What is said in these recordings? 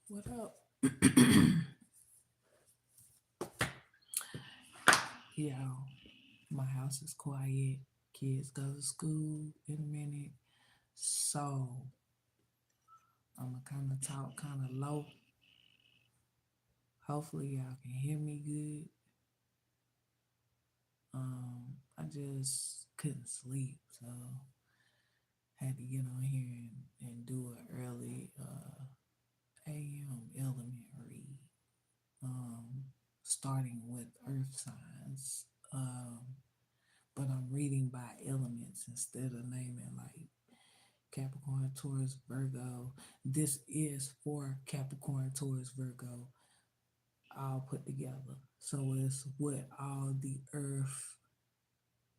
What up? Yo, my house is quiet. Kids go to school in a minute. So I'm going to kind of talk kind of low. Hopefully, y'all can hear me good. I just couldn't sleep. So had to get on here and do an early AM element read. Um, Starting with earth signs. But I'm reading by elements instead of naming like Capricorn, Taurus, Virgo. This is for Capricorn, Taurus, Virgo, all put together. So it's what all the earth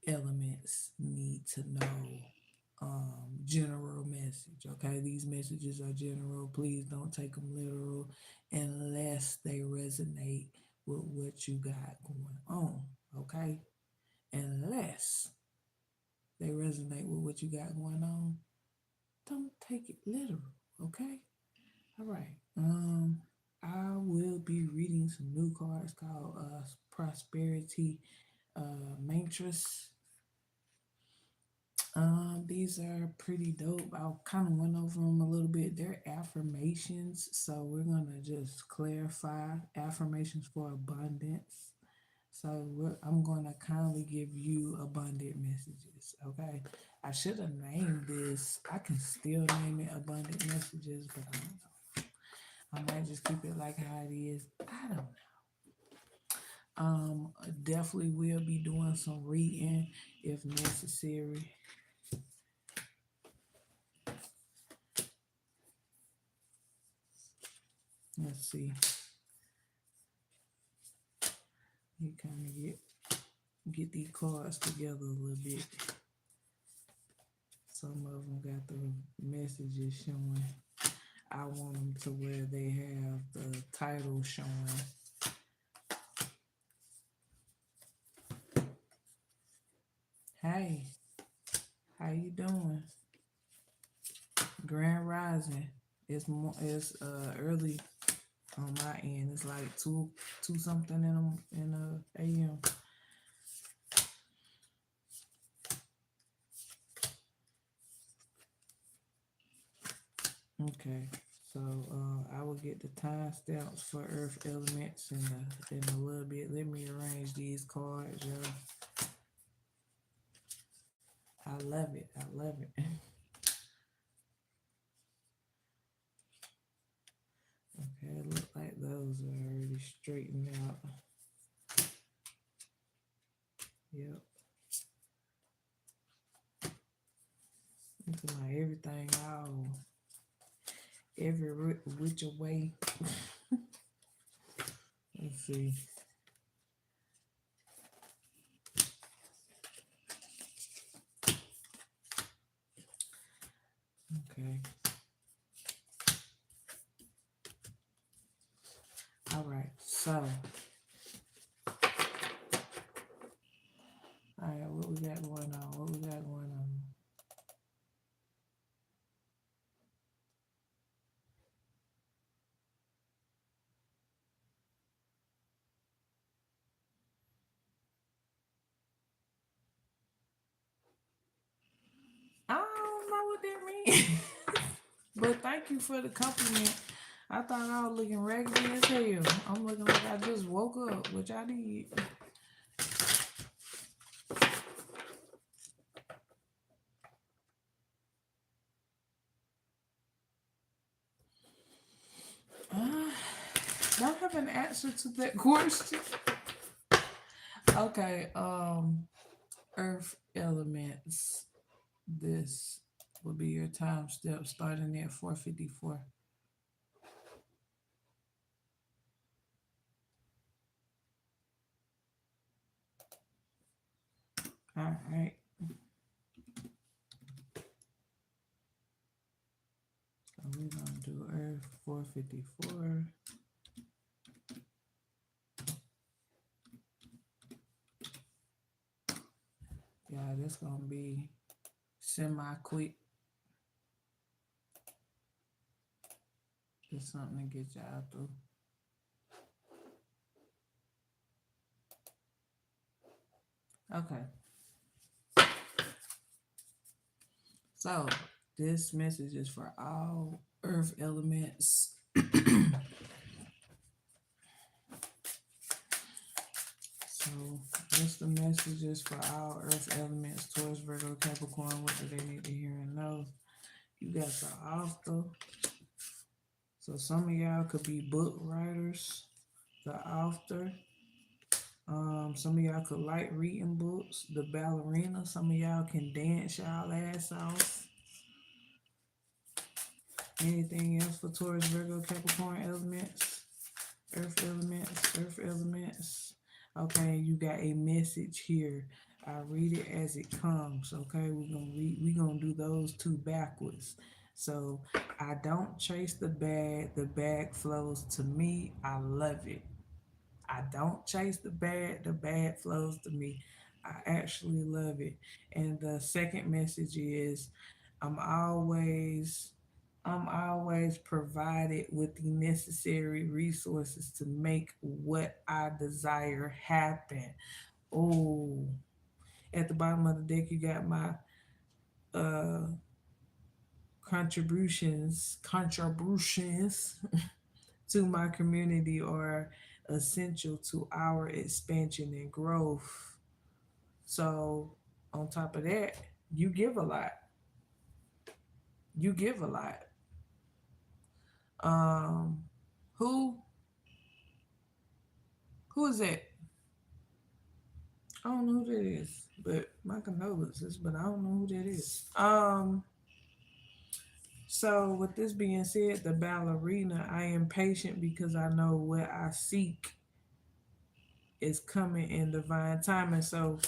elements need to know. General message. Okay, these messages are general. Please don't take them literal unless they resonate with what you got going on. Okay, unless they resonate with what you got going on, don't take it literal. Okay. All right. I will be reading some new cards called Prosperity Matrix. These are pretty dope. I kind of went over them a little bit. They're affirmations, so we're gonna just clarify affirmations for abundance. So I'm gonna kindly give you abundant messages. Okay, I should have named this. I can still name it abundant messages, but I don't know. I might just keep it like how it is. I don't know. Definitely will be doing some reading if necessary. Let's see. You kind of get these cards together a little bit. Some of them got the messages showing. I want them to where they have the title showing. Hey, how you doing? Grand Rising. It's early on my end. It's like two something in AM. Okay. So I will get the timestamps for Earth elements in a little bit. Let me arrange these cards, yo. I love it. I love it. Okay, it looks like those are already straightened out. Yep. Looking like everything all every which way. Let's see. Okay. All right. So, all right, what we got going on? What we got going on? I don't know what that means. But thank you for the compliment. I thought I was looking raggedy as hell. I'm looking like I just woke up, which I did. Uh, don't have an answer to that question. Okay, Earth elements. This will be your time step starting at 4:54. All right. So we're gonna do Earth 4:54. Yeah, that's gonna be semi quick. Just something to get y'all through. Okay, so this message is for all earth elements. So what's the messages for all earth elements towards Virgo Capricorn? What do they need to hear and know? You got the author. So some of y'all could be book writers, the author. Some of y'all could like reading books, the ballerina. Some of y'all can dance y'all ass off. Anything else for Taurus, Virgo, Capricorn elements? Earth elements. Okay, you got a message here. I read it as it comes. Okay, we're gonna do those two backwards. So I don't chase the bag flows to me. I love it. I don't chase the bad flows to me. I actually love it. And the second message is I'm always I'm always provided with the necessary resources to make what I desire happen. Oh, at the bottom of the deck you got my uh contributions to my community are essential to our expansion and growth. So, on top of that, you give a lot. You give a lot. Um, who who is that? I don't know who that is, but my condolences. But I don't know who that is. So with this being said, the ballerina, I am patient because I know what I seek is coming in divine timing. So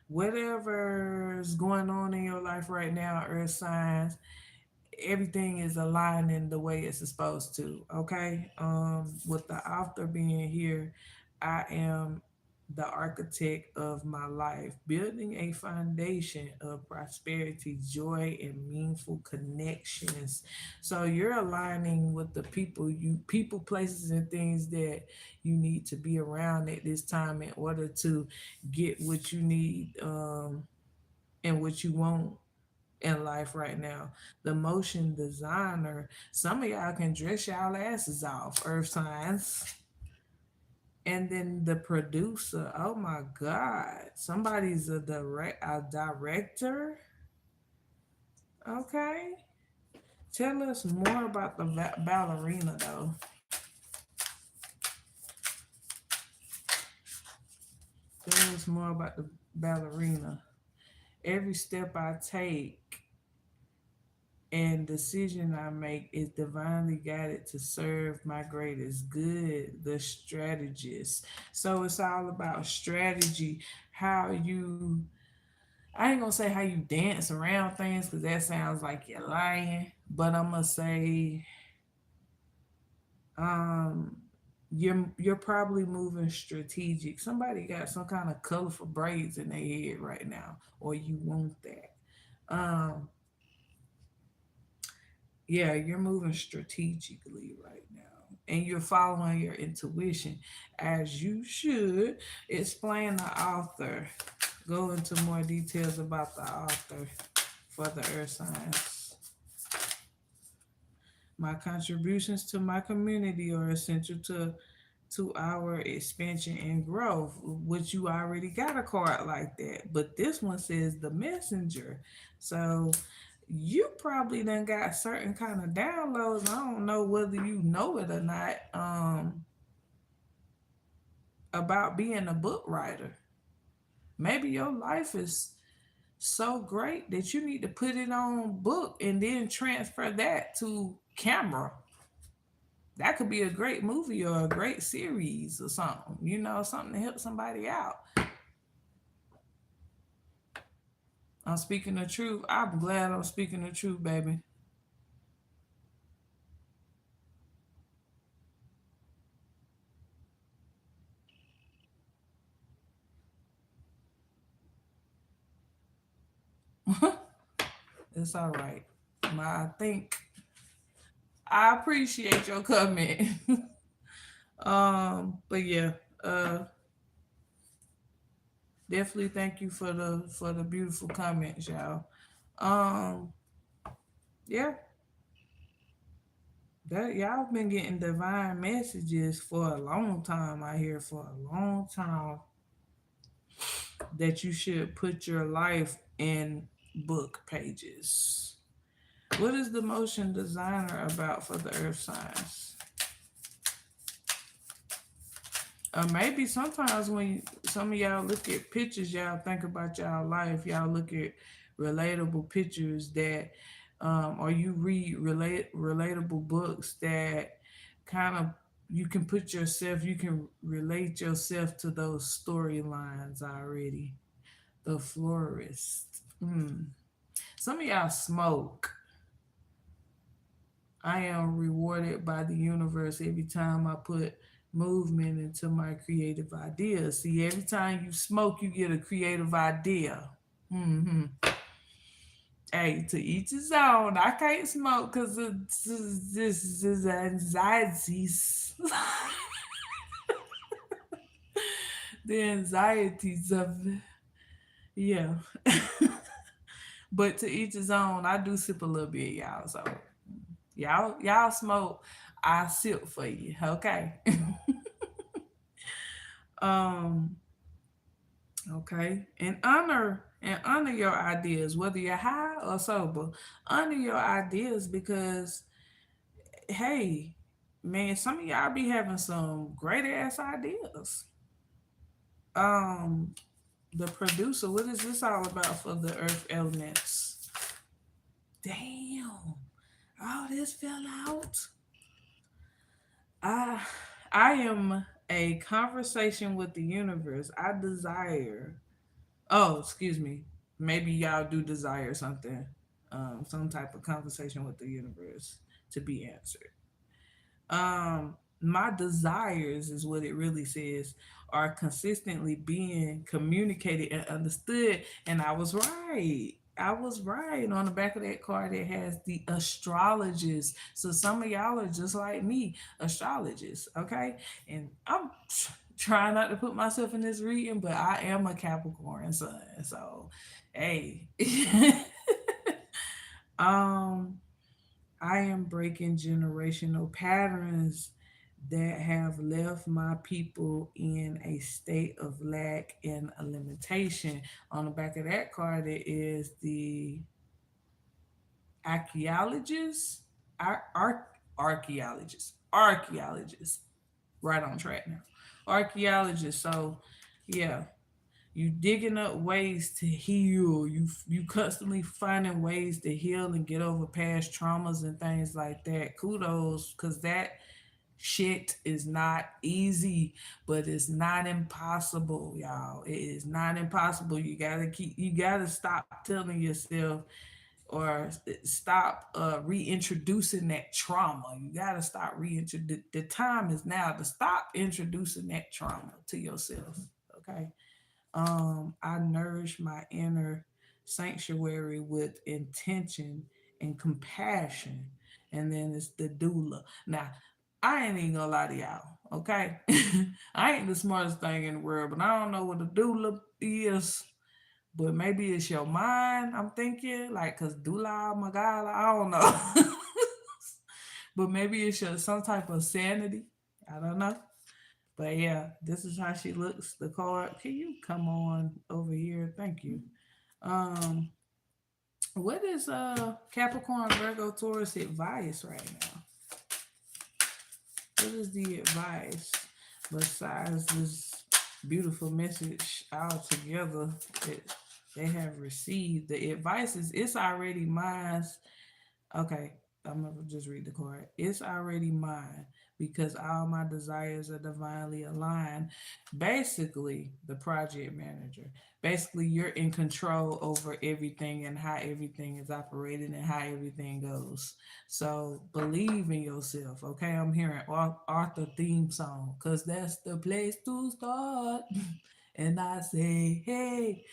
whatever's going on in your life right now, earth signs, everything is aligning the way it's supposed to. Okay. With the author being here, I am the architect of my life, building a foundation of prosperity, joy, and meaningful connections. So you're aligning with the people, places, and things that you need to be around at this time in order to get what you need, and what you want in life right now. The motion designer, some of y'all can dress y'all asses off, earth signs. And then the producer, oh my God, somebody's a director. Okay. Tell us more about the ballerina though. Tell us more about the ballerina. Every step I take and decision I make is divinely guided to serve my greatest good, the strategist. So it's all about strategy, how you, I ain't gonna say how you dance around things because that sounds like you're lying, but I'm gonna say, um, you're probably moving strategic. Somebody got some kind of colorful braids in their head right now, or you want that. Um, yeah, you're moving strategically right now. And you're following your intuition as you should. Explain the author. Go into more details about the author for the earth signs. My contributions to my community are essential to our expansion and growth, which you already got a card like that. But this one says the messenger. So you probably done got certain kind of downloads. I don't know whether you know it or not, about being a book writer. Maybe your life is so great that you need to put it on book and then transfer that to camera. That could be a great movie or a great series or something, something to help somebody out. I'm speaking the truth. I'm glad I'm speaking the truth, baby. It's all right. I think I appreciate your comment. But yeah, uh, definitely thank you for the beautiful comments, y'all. Um, yeah, that y'all been getting divine messages for a long time out here for a long time that you should put your life in book pages. What is the motion designer about for the earth signs? Maybe sometimes when some of y'all look at pictures, y'all think about y'all life. Y'all look at relatable pictures that, or you read relatable books that kind of you can put yourself, you can relate yourself to those storylines already. The florist. Mm. Some of y'all smoke. I am rewarded by the universe every time I put movement into my creative ideas. See, every time you smoke, you get a creative idea. Hmm. Hey, to each his own. I can't smoke because of this is anxieties. The anxieties of it. Yeah. But to each his own. I do sip a little bit, y'all. So y'all smoke. I sip for you. Okay. um Okay. And honor your ideas, whether you're high or sober. Honor your ideas because hey, man, some of y'all be having some great ass ideas. Um, the producer, what is this all about for the earth elements? Damn. All this fell out. I I am a conversation with the universe. I desire. Oh, excuse me. Maybe y'all do desire something, some type of conversation with the universe to be answered. My desires is what it really says are consistently being communicated and understood, and I was right. I was right. On the back of that card, it has the astrologist. So some of y'all are just like me, astrologists, okay? And I'm trying not to put myself in this reading, but I am a Capricorn sun. So, hey. um, I am breaking generational patterns that have left my people in a state of lack and a limitation. On the back of that card, it is the archaeologist, archaeologist. Right on track now. Archaeologist. So, yeah, you digging up ways to heal. You constantly finding ways to heal and get over past traumas and things like that. Kudos, because that shit is not easy, but it's not impossible, y'all. It is not impossible. You gotta stop telling yourself or stop reintroducing that trauma. You gotta stop reintroducing. The time is now to stop introducing that trauma to yourself. Okay. I nourish my inner sanctuary with intention and compassion. And then it's the doula. Now, I ain't even gonna lie to y'all, okay? I ain't the smartest thing in the world, but I don't know what a doula is. But maybe it's your mind, I'm thinking, like, cause doula, magala, I don't know. But maybe it's your some type of sanity. I don't know. But yeah, this is how she looks. The card. Can you come on over here? Thank you. Um, what is Capricorn, Virgo, Taurus advice right now? What is the advice besides this beautiful message all together that they have received? The advice is it's already mine. Okay, I'm gonna just read the card. It's already mine because all my desires are divinely aligned. Basically, the project manager. Basically, you're in control over everything and how everything is operating and how everything goes. So believe in yourself. Okay, I'm hearing Arthur theme song because that's the place to start. And I say, hey.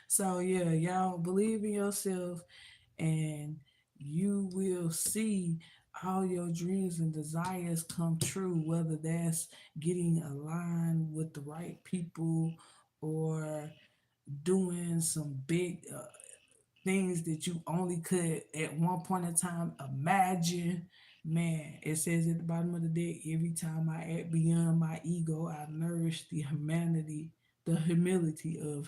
So yeah, y'all believe in yourself and you will see all your dreams and desires come true, whether that's getting aligned with the right people or doing some big things that you only could at one point in time imagine. Man, it says at the bottom of the deck, every time I act beyond my ego, I nourish the humility of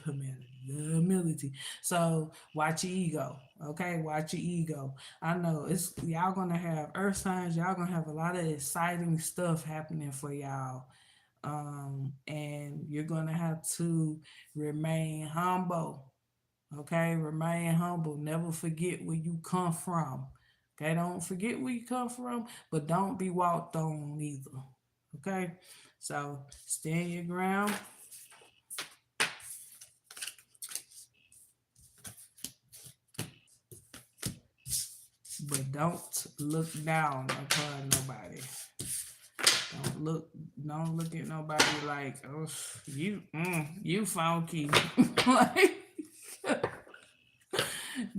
humanity, the humility. So watch your ego, okay? Watch your ego. I know it's y'all gonna have earth signs, y'all gonna have a lot of exciting stuff happening for y'all. And you're gonna have to remain humble. Okay, remain humble. Never forget where you come from. Okay, don't forget where you come from, but don't be walked on either. Okay, so stand your ground, but don't look down upon nobody. Don't look, don't look at nobody like, oh, you funky. Like,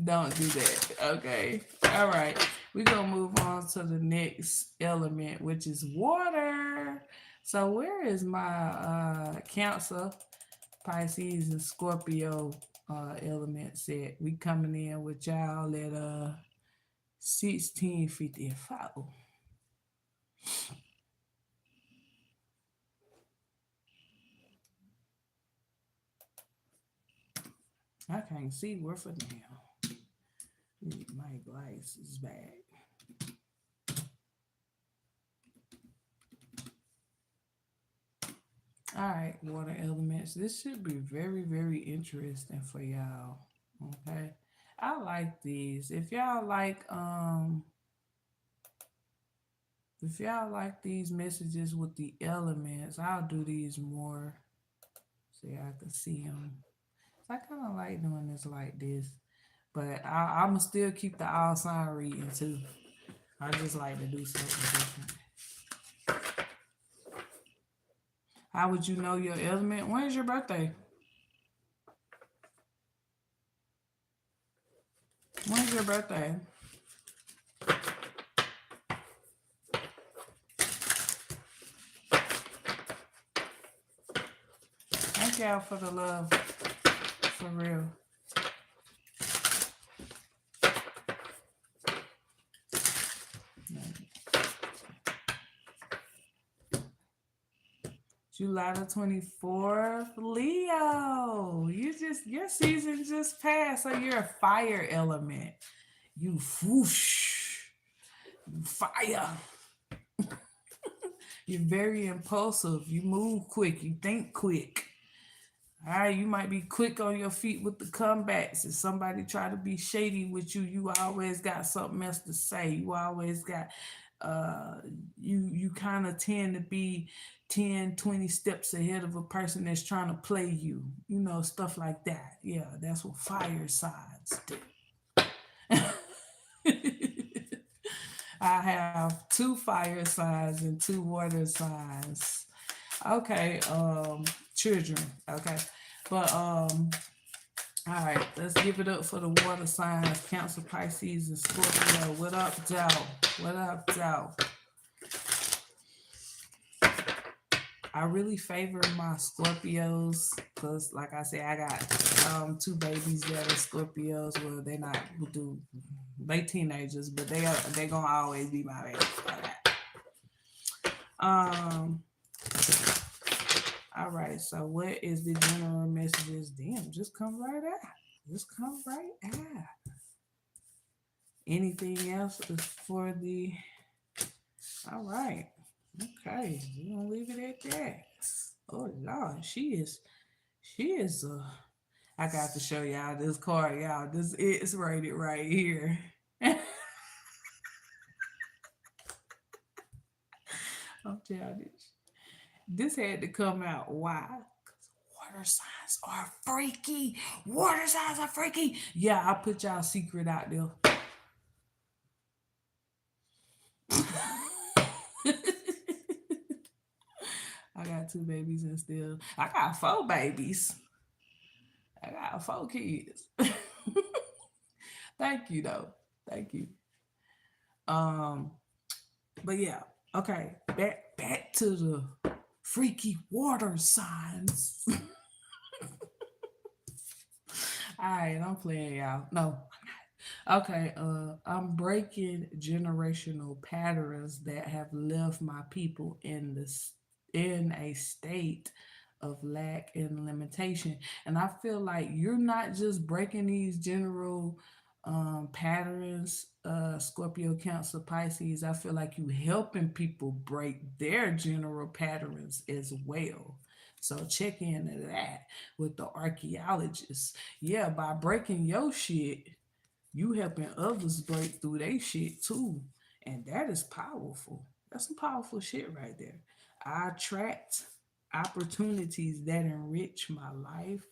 don't do that. Okay. All right. We're going to move on to the next element, which is water. So, where is my Cancer, Pisces, and Scorpio element set? We coming in with y'all at 1655. I can't see worth a damn. My glass is bad. All right, water elements. This should be very, very interesting for y'all. Okay. I like these. If y'all like these messages with the elements, I'll do these more so y'all can see them. So I kind of like doing this like this, but I'm gonna still keep the all sign reading too. I just like to do something different. How would you know your element? When is your birthday? When's your birthday? Thank y'all for the love. For real. July the 24th, Leo. Your season just passed, so you're a fire element. You whoosh, you fire. You're very impulsive. You move quick. You think quick. All right, you might be quick on your feet with the comebacks. If somebody try to be shady with you, you always got something else to say. You always got you kind of tend to be 10, 20 steps ahead of a person that's trying to play you. You know, stuff like that. Yeah, that's what fire signs do. I have two fire signs and two water signs. Okay, children. Okay. But all right, let's give it up for the water signs, Cancer, Pisces, and Scorpio. What up, Joe? What up, Joe? I really favor my Scorpios because, like I said, I got two babies that are Scorpios. Well, they're not do they teenagers, but they gonna always be my babies. Um. All right. So, what is the general messages? Damn, just come right out. Just come right out. Anything else for the? All right. Okay, we're gonna leave it at that. Oh Lord, she is I got to show y'all this card, y'all. This is rated right here. I'm childish. This had to come out. Why? Because water signs are freaky. Water signs are freaky. Yeah, I put y'all secret out there. I got two babies and still I got four babies. I got four kids. Thank you though. Thank you. Um, but yeah, okay. Back to the freaky water signs. All right, I'm playing y'all. No, okay, I'm breaking generational patterns that have left my people in a state of lack and limitation. And I feel like you're not just breaking these general patterns, Scorpio, Cancer, Pisces. I feel like you helping people break their general patterns as well. So check into that with the archaeologists. Yeah, by breaking your shit, you helping others break through their shit too. And that is powerful. That's some powerful shit right there. I attract opportunities that enrich my life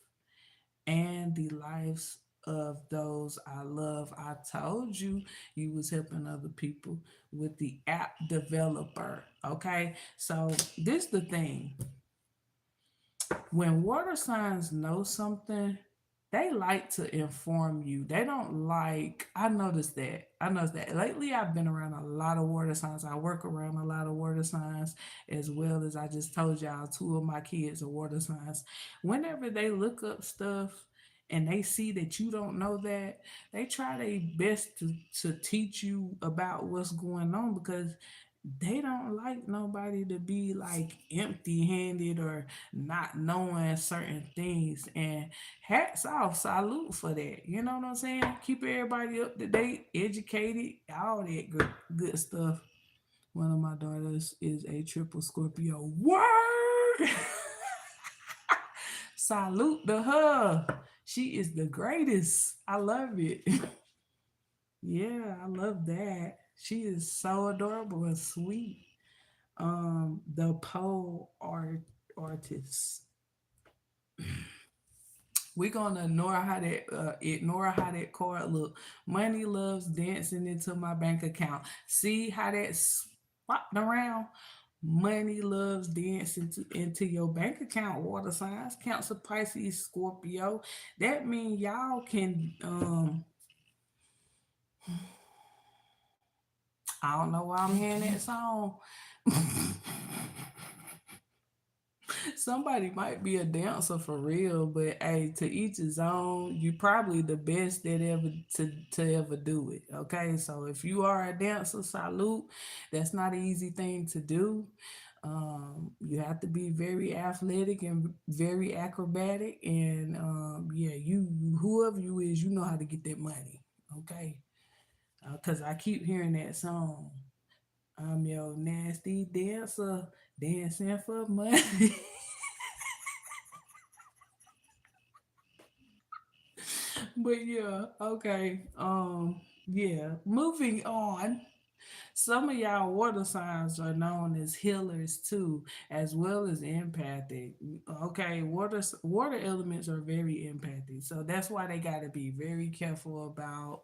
and the lives of those I love. I told you you was helping other people with the app developer. Okay. So this the thing. When water signs know something, they like to inform you. They don't like, I noticed that. I noticed that. Lately, I've been around a lot of water signs. I work around a lot of water signs, as well as I just told y'all, two of my kids are water signs. Whenever they look up stuff, and they see that you don't know that, they try their best to teach you about what's going on because they don't like nobody to be like empty handed or not knowing certain things. And hats off, salute for that. You know what I'm saying? Keep everybody up to date, educated, all that good stuff. One of my daughters is a triple Scorpio. Word! Salute to her. She is the greatest. I love it. Yeah, I love that. She is so adorable and sweet. The pole artist. We're gonna ignore how that card look. Money loves dancing into my bank account. See how that's swapped around? Money loves dancing into your bank account. Water signs, Cancer, Pisces, Scorpio. That means y'all can. I don't know why I'm hearing that song. Somebody might be a dancer for real, but hey, to each his own. You probably the best that ever to ever do it. Okay, so if you are a dancer, salute. That's not an easy thing to do. You have to be very athletic and very acrobatic, and yeah, whoever you is, you know how to get that money. Okay, because I keep hearing that song. I'm your nasty dancer, dancing for money. But yeah, okay. Yeah. Moving on. Some of y'all water signs are known as healers too, as well as empathic. Okay, water elements are very empathic, so that's why they got to be very careful about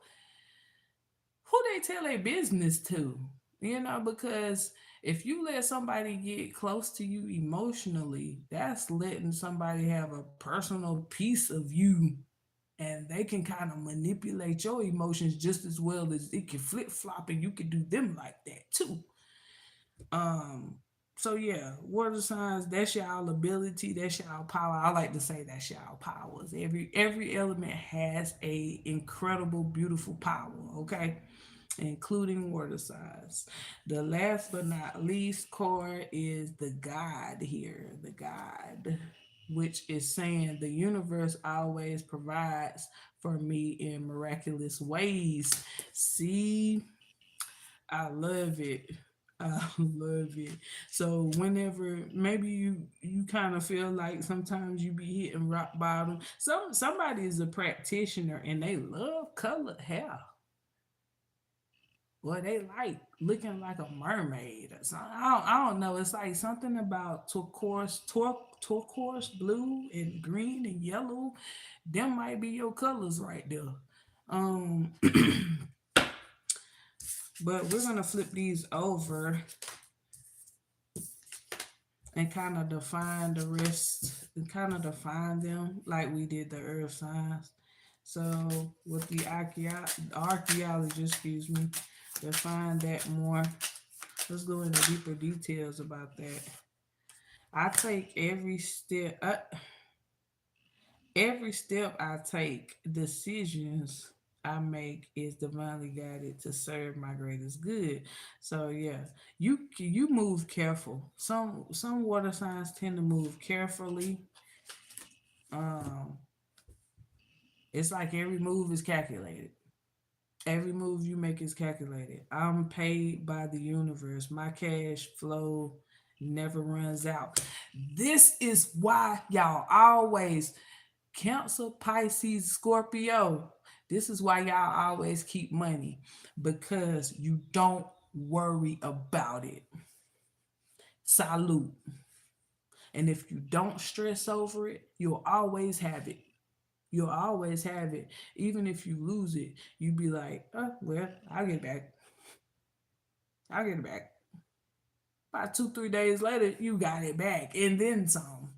who they tell their business to. Because if you let somebody get close to you emotionally, that's letting somebody have a personal piece of you, and they can kind of manipulate your emotions just as well as it can flip flop and you can do them like that too. Um, so yeah, water signs, that's y'all ability, that's y'all power. I like to say that's y'all powers. Every element has a incredible, beautiful power, okay? Including water signs. The last but not least card is the God here. The God, which is saying the universe always provides for me in miraculous ways. See, I love it. I love it. So whenever maybe you kind of feel like sometimes you be hitting rock bottom. Somebody is a practitioner and they love colored hair. Well, they like looking like a mermaid or something. I don't know. It's like something about turquoise, blue, and green and yellow. Them might be your colors right there. Um, but we're gonna flip these over and kind of define the rest and kind of define them like we did the earth signs. So with the archaeology, excuse me, Define that more. Let's go into deeper details about that. I take every step I take, decisions I make is divinely guided to serve my greatest good. So yeah, you move careful. Some water signs tend to move carefully. Um, it's like every move is calculated. Every move you make is calculated. I'm paid by the universe. My cash flow never runs out. This is why y'all always Cancer, Pisces, Scorpio. This is why y'all always keep money because you don't worry about it. Salute. And if you don't stress over it, you'll always have it. You'll always have it. Even if you lose it, you be like, oh, well, I'll get it back. I'll get it back. About 2, 3 days later, you got it back and then some.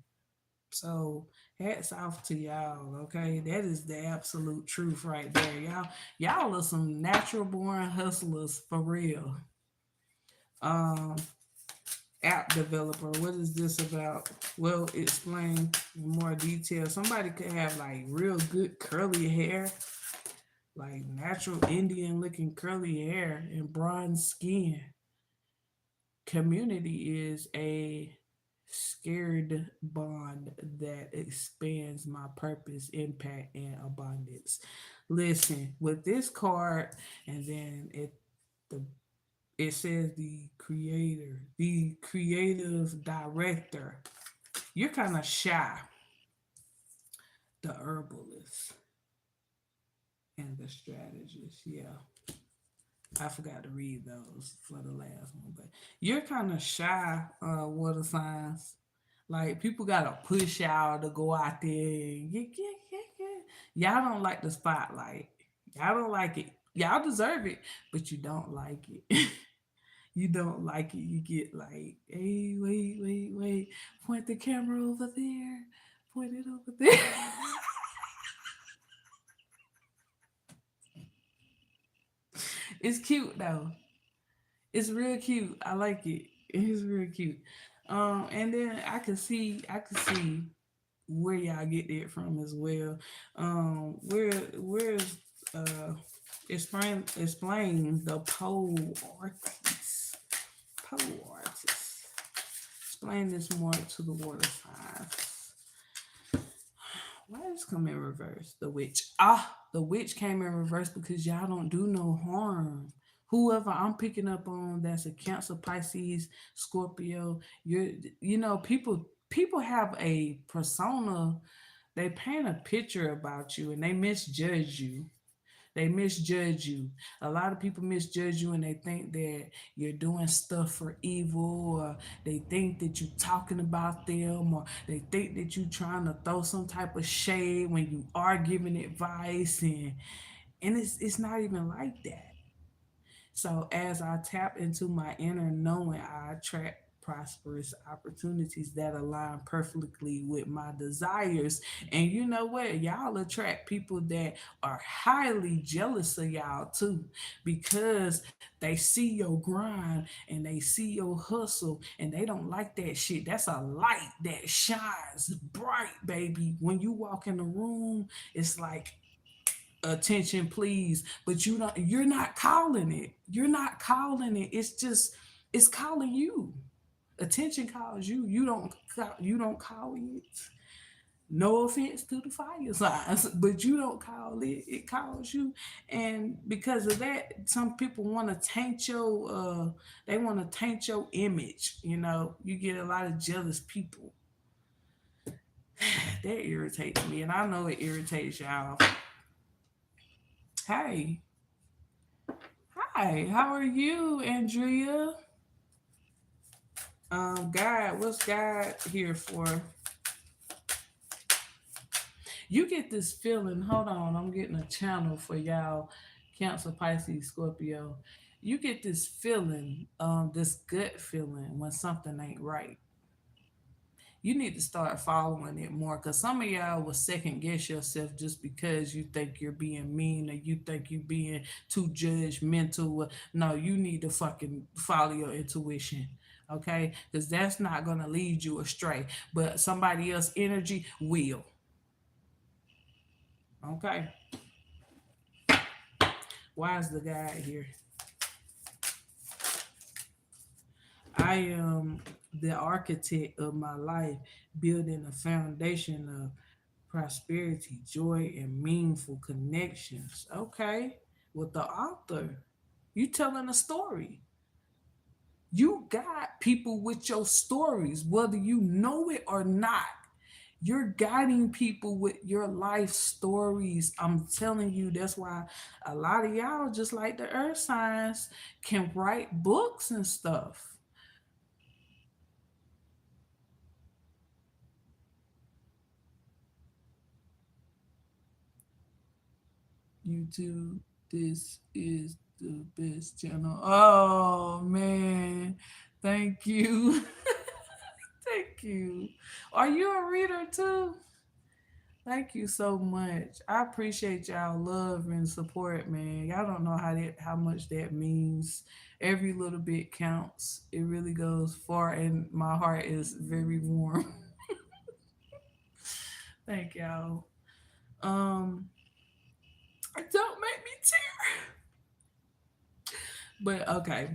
So hats off to y'all, okay? That is the absolute truth right there. Y'all are some natural born hustlers for real. Um App developer, what is this about? Well, explain in more detail. Somebody could have like real good curly hair, like natural Indian looking curly hair and bronze skin. Community is a scared bond that expands my purpose, impact, and abundance. Listen, with this card, and then the it says the creator, the creative director. You're kind of shy, the herbalist, and the strategist. Yeah, I forgot to read those for the last one, but you're kind of shy, water signs. Like people gotta push y'all to go out there. Y'all don't like the spotlight. Y'all don't like it. Y'all deserve it, but you don't like it. You don't like it. You get like, hey, wait. Point the camera over there. Point it over there. It's cute though. It's real cute. I like it. It's real cute. And then I can see where y'all get that from as well. Where's uh explain the pole artist. Pole artist. Explain this more to the water signs. Why does this come in reverse? The witch. The witch came in reverse because y'all don't do no harm. Whoever I'm picking up on that's a Cancer, Pisces, Scorpio, people have a persona, they paint a picture about you and they misjudge you. They misjudge you. A lot of people misjudge you and they think that you're doing stuff for evil, or they think that you're talking about them, or they think that you're trying to throw some type of shade when you are giving advice, and it's not even like that. So as I tap into my inner knowing, I attract prosperous opportunities that align perfectly with my desires. And you know what? Y'all attract people that are highly jealous of y'all too, because they see your grind and they see your hustle and they don't like that shit. That's a light that shines bright, baby. When you walk in the room, it's like attention please, but you're not calling it, it's just it's calling you. Attention calls you, you don't call it. No offense to the fire signs, but you don't call it, it calls you. And because of that, some people want to taint your they want to taint your image. You get a lot of jealous people. That irritates me, and I know it irritates y'all. Hey, hi, how are you, Andrea? God, what's God here for? You get this feeling. Hold on, I'm getting a channel for y'all, Cancer, Pisces, Scorpio. You get this feeling, this gut feeling when something ain't right. You need to start following it more, because some of y'all will second guess yourself just because you think you're being mean or you think you're being too judgmental. No, you need to fucking follow your intuition. Okay, because that's not gonna lead you astray, but somebody else energy will. Okay, why is the guy here? I am the architect of my life, building a foundation of prosperity, joy, and meaningful connections. Okay, with the author, you telling a story. You got people with your stories, whether you know it or not. You're guiding people with your life stories. I'm telling you, that's why a lot of y'all, just like the earth signs, can write books and stuff. YouTube, this is the best channel. Oh man, thank you. Thank you. Are you a reader too? Thank you so much. I appreciate y'all love and support, man. Y'all don't know how much that means. Every little bit counts. It really goes far, and my heart is very warm. Thank y'all. Don't make me tear. But okay.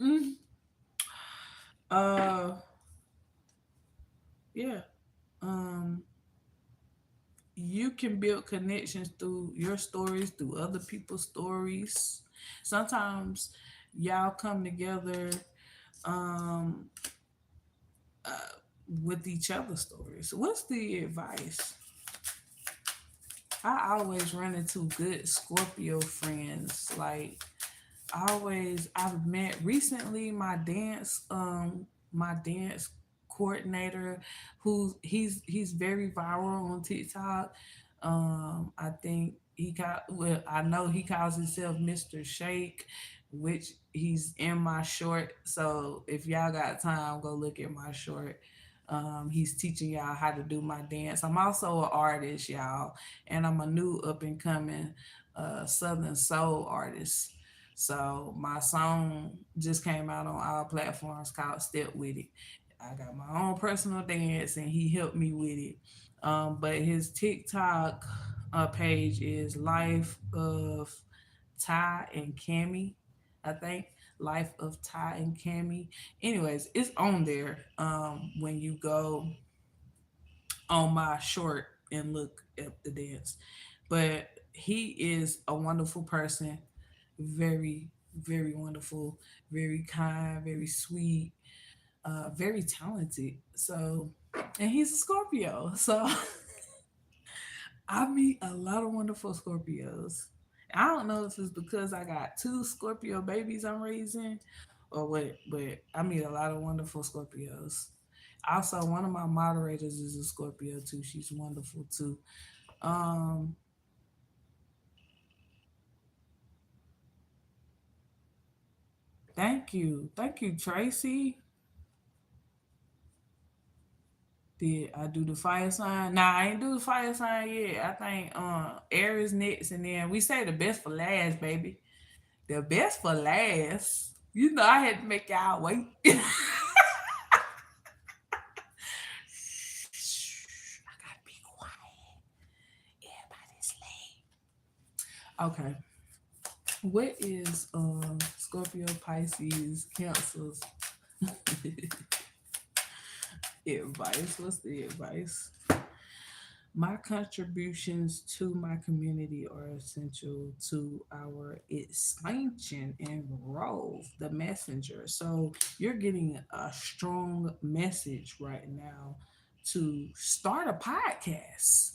Mm, uh, yeah. Um, you can build connections through your stories, through other people's stories. Sometimes y'all come together um uh, with each other's stories. What's the advice? I always run into good Scorpio friends. Like I've met recently my dance coordinator, who he's very viral on TikTok. I think I know he calls himself Mr. Shake, which he's in my short. So if y'all got time, go look at my short. He's teaching y'all how to do my dance. I'm also an artist, y'all, and I'm a new up and coming Southern soul artist. So my song just came out on all platforms called Step With It. I got my own personal dance and he helped me with it. But his TikTok page is Life of Ty and Cammy, I think. Life of Ty and Cammy. Anyways, it's on there when you go on my short and look at the dance. But he is a wonderful person, very, very wonderful, very kind, very sweet, very talented. So, and he's a Scorpio. So I meet a lot of wonderful Scorpios. I don't know if it's because I got two Scorpio babies I'm raising or what, but I meet a lot of wonderful Scorpios. Also, one of my moderators is a Scorpio too. She's wonderful too. Um, thank you, Tracy. Did I do the fire sign? Nah, I ain't do the fire sign yet. I think Aries next, and then we say the best for last, baby. The best for last. You know I had to make y'all wait. I gotta be quiet. Everybody's late. Okay. What is Scorpio, Pisces, Cancer's advice? What's the advice? My contributions to my community are essential to our expansion and growth, the messenger. So you're getting a strong message right now to start a podcast.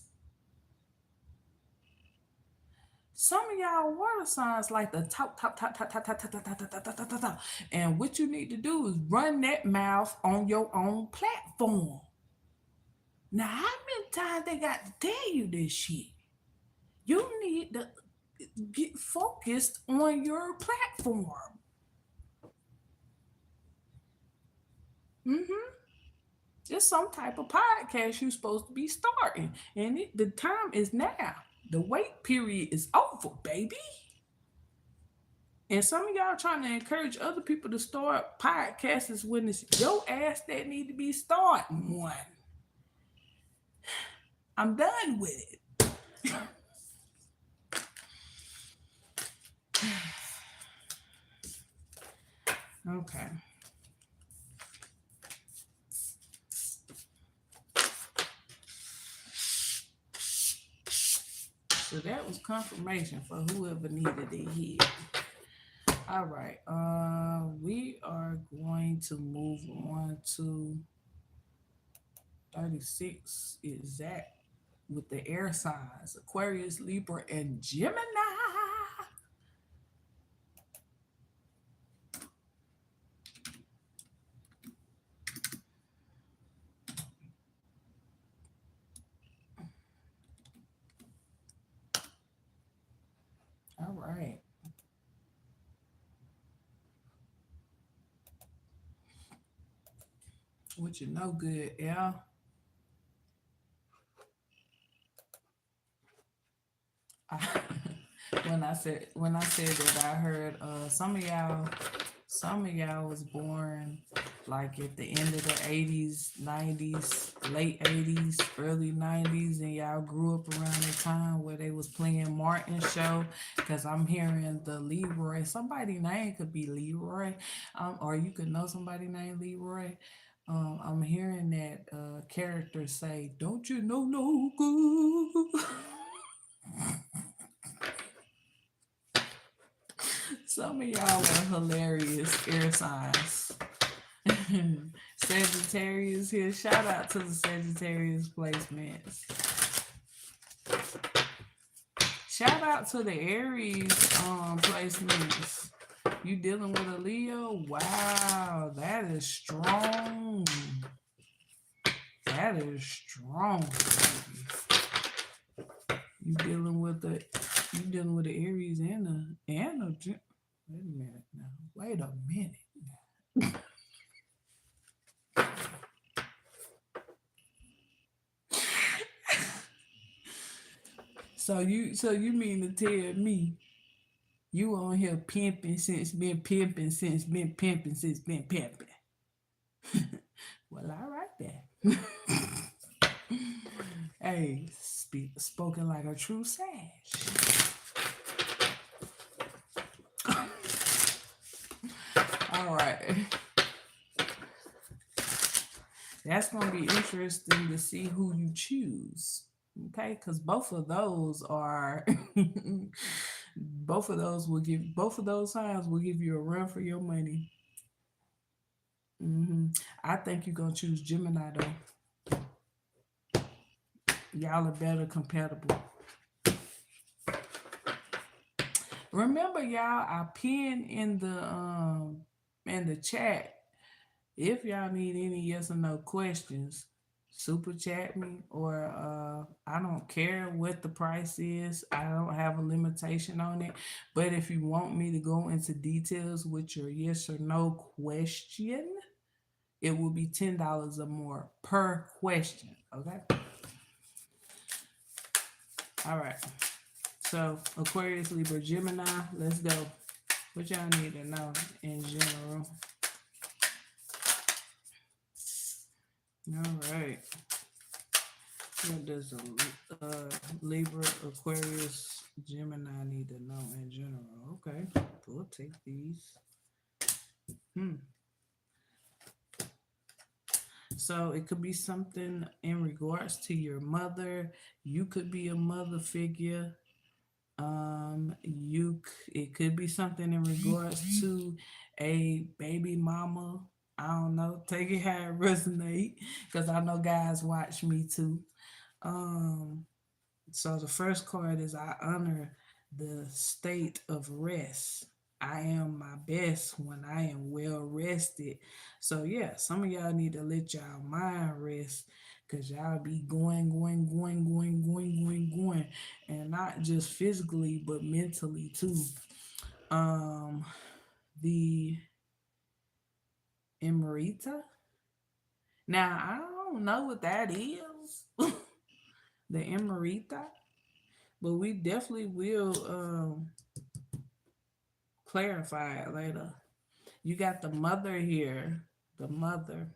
Some of y'all water signs like the top. And what you need to do is run that mouth on your own platform. Now, how many times they got to tell you this shit? You need to get focused on your platform. Mm-hmm. Just some type of podcast you're supposed to be starting. And the time is now. The wait period is over, baby. And some of y'all trying to encourage other people to start podcasts when it's your ass that need to be starting one. I'm done with it. Okay. So that was confirmation for whoever needed to hear. All right. We are going to move on to 36 exact with the air signs Aquarius, Libra, and Gemini. All right. What you know good, yeah. When I said that I heard some of y'all was born like at the end of the 80s, 90s, late 80s, early 90s, and y'all grew up around the time where they was playing Martin show. Because I'm hearing the Leroy, somebody name could be Leroy, or you could know somebody named Leroy. I'm hearing that character say, "Don't you know no good?" Some of y'all are hilarious air signs. Sagittarius here. Shout out to the Sagittarius placements. Shout out to the Aries placements. You dealing with a Leo? Wow, that is strong. That is strong. You dealing with the Aries and a wait a minute now. Wait a minute. So you mean to tell me you on here pimping since been pimping? Well, all right then. Hey, spoken like a true sage. All right. That's gonna be interesting to see who you choose. Okay, because both of those are both of those signs will give you a run for your money. hmm I think you're gonna choose Gemini though. Y'all are better compatible. Remember, y'all, I pinned in the chat. If y'all need any yes or no questions, super chat me, or I don't care what the price is. I don't have a limitation on it. But if you want me to go into details with your yes or no question, it will be $10 or more per question. Okay. All right. So Aquarius, Libra, Gemini. Let's go. What y'all need to know in general? All right. What does a Libra, Aquarius, Gemini need to know in general? Okay, we'll take these. Hmm. So it could be something in regards to your mother. You could be a mother figure. It could be something in regards to a baby mama. I don't know. Take it how it resonate, because I know guys watch me too. Um, So the first card is I honor the state of rest. I am my best when I am well rested. So yeah, some of y'all need to let y'all mind rest, because y'all be going, and not just physically but mentally too. Um, the Emerita Now I don't know what that is, the Emerita, but we definitely will clarify it later. You got the mother here. The mother.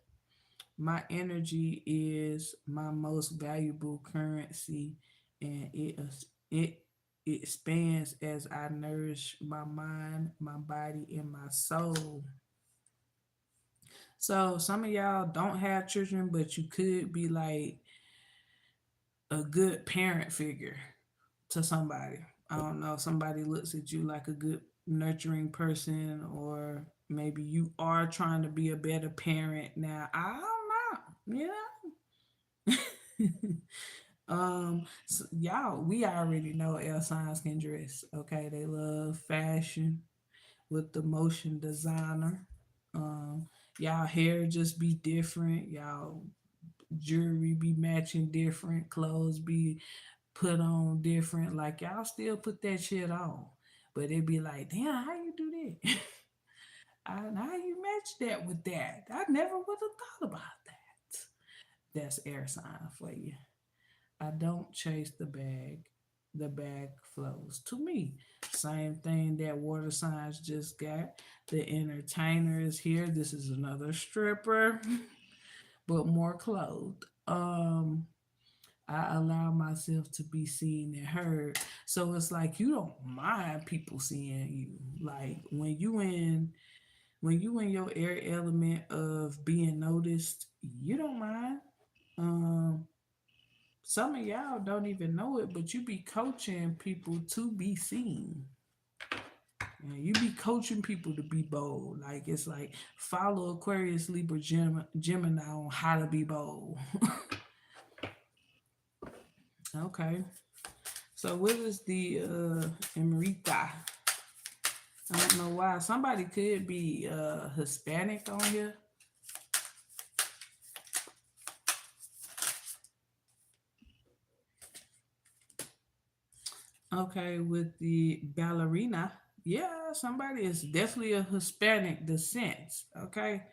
My energy is my most valuable currency, and it it expands as I nourish my mind, my body, and my soul. So some of y'all don't have children, but you could be like a good parent figure to somebody. I don't know, somebody looks at you like a good nurturing person, or maybe you are trying to be a better parent. Now, I don't know, you know? So y'all, we already know L signs can dress. Okay, they love fashion with the motion designer. Um, y'all hair just be different. Y'all jewelry be matching different. Clothes be put on different. Like y'all still put that shit on, but it be like, damn, how you do that? How you match that with that? I never would have thought about that. That's air sign for you. I don't chase the bag. The bag flows to me. Same thing that water signs just got. The entertainer is here. This is another stripper, but more clothed. I allow myself to be seen and heard. So it's like you don't mind people seeing you. Like when you in your air element of being noticed, you don't mind. Um some of y'all don't even know it, but you be coaching people to be seen. You be coaching people to be bold. Like it's like follow Aquarius, Libra, Gemini on how to be bold. Okay. So what is the Emerita? I don't know why. Somebody could be Hispanic on here. Okay, with the ballerina. Yeah, somebody is definitely a Hispanic descent. Okay.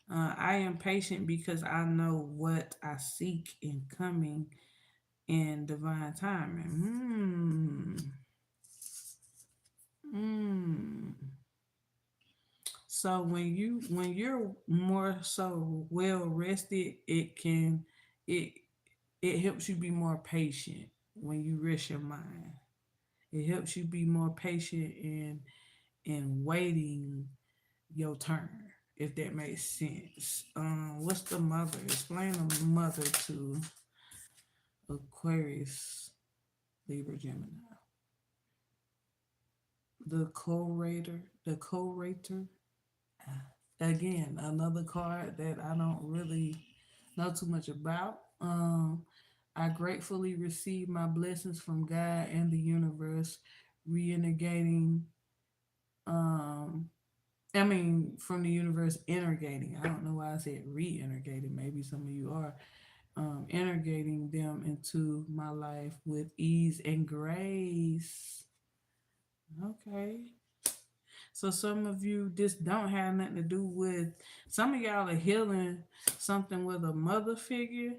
I am patient because I know what I seek in coming in divine timing. Hmm. So when you're more so well rested, it it helps you be more patient when you rest your mind. It helps you be more patient in waiting your turn, if that makes sense. What's the mother? Explain the mother to Aquarius, Libra, Gemini. The co-rater. Again, another card that I don't really know too much about. I gratefully receive my blessings from God and the universe, reintegrating. Um, I mean, from the universe, integrating. I don't know why I said reintegrating. Maybe some of you are integrating them into my life with ease and grace. Okay. So some of you this don't have nothing to do with some of y'all are healing something with a mother figure